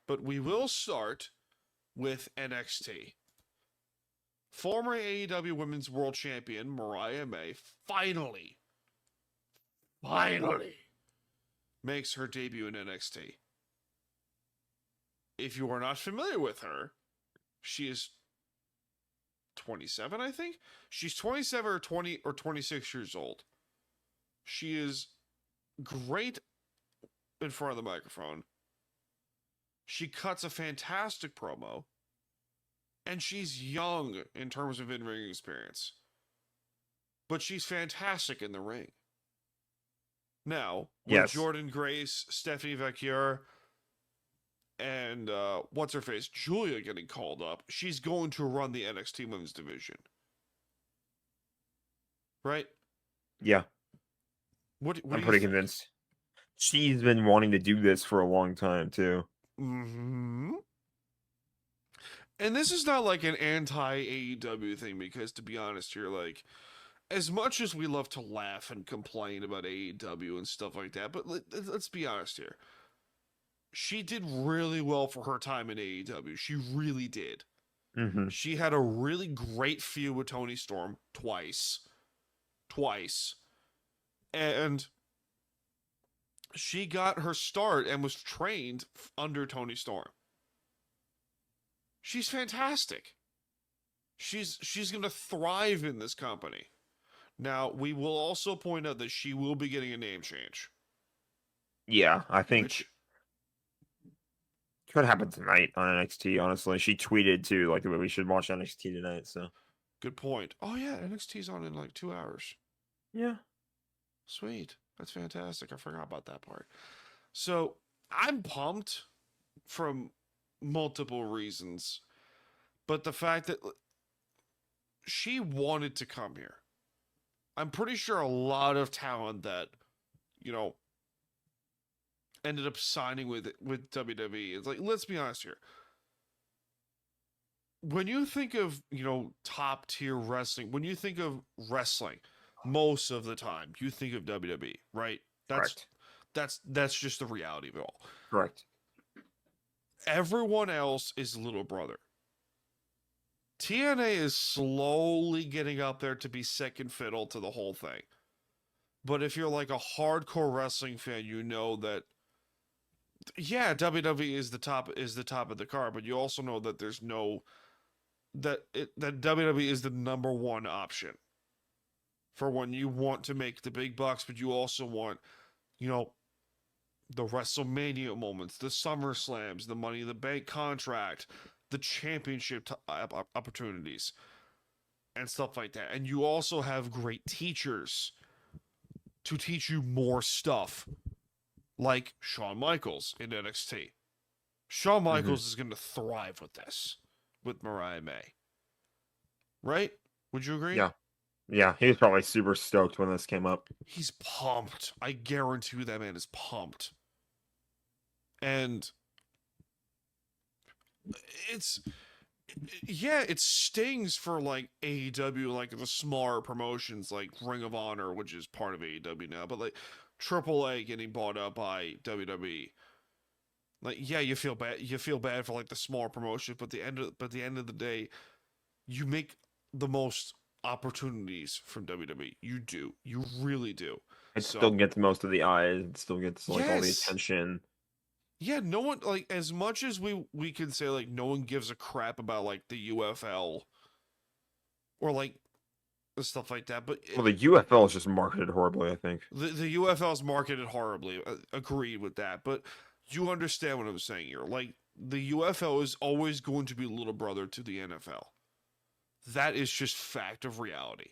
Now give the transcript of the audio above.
But we will start with NXT. Former AEW Women's World Champion Mariah May finally makes her debut in NXT. If you are not familiar with her, she is 27, I think. She's 27 or 20 or 26 years old. She is great in front of the microphone. She cuts a fantastic promo. And she's young in terms of in-ring experience. But she's fantastic in the ring. Now, with Jordan Grace, Stephanie Vacquier, and what's-her-face, Julia getting called up, she's going to run the NXT Women's Division. Right? Yeah. What I'm pretty convinced. She's been wanting to do this for a long time, too. Mm-hmm. And this is not like an anti-AEW thing, because to be honest here, like, as much as we love to laugh and complain about AEW and stuff like that, but let's be honest here. She did really well for her time in AEW. She really did. Mm-hmm. She had a really great feud with Toni Storm twice. And she got her start and was trained under Toni Storm. She's fantastic. She's going to thrive in this company. Now, we will also point out that she will be getting a name change. Yeah, I think could happen tonight on NXT, honestly. She tweeted, too, like, we should watch NXT tonight, so. Good point. Oh, yeah, NXT's on in, like, 2 hours. Yeah. Sweet. That's fantastic. I forgot about that part. So, I'm pumped from multiple reasons. But the fact that she wanted to come here. I'm pretty sure a lot of talent that, ended up signing with WWE. It's like, let's be honest here. When you think of, top tier wrestling, when you think of wrestling, most of the time you think of WWE, right? Correct. That's just the reality of it all. Correct. Everyone else is little brother. TNA is slowly getting up there to be second fiddle to the whole thing. But if you're like a hardcore wrestling fan, you know that yeah, WWE is the top of the card, but you also know that there's that WWE is the number one option for when you want to make the big bucks, but you also want, the WrestleMania moments, the SummerSlams, the Money in the Bank contract, the championship opportunities, and stuff like that. And you also have great teachers to teach you more stuff, like Shawn Michaels in NXT. Shawn Michaels is going to thrive with this, with Mariah May. Right? Would you agree? Yeah. Yeah, he was probably super stoked when this came up. He's pumped. I guarantee you that man is pumped. And it stings for like AEW, like the smaller promotions like Ring of Honor, which is part of AEW now, but like AAA getting bought up by WWE. Like, yeah, you feel bad. You feel bad for like the smaller promotions, but at the end of the day, you make the most opportunities from WWE. You do. You really do. It still gets most of the eyes. It still gets like all the Yes. attention. Yeah, no one, like, as much as we can say, like, no one gives a crap about, like, the UFL or, like, stuff like that, but Well, the UFL is just marketed horribly, I think. the UFL is marketed horribly. Agreed with that, but you understand what I'm saying here. Like, the UFL is always going to be little brother to the NFL. That is just fact of reality.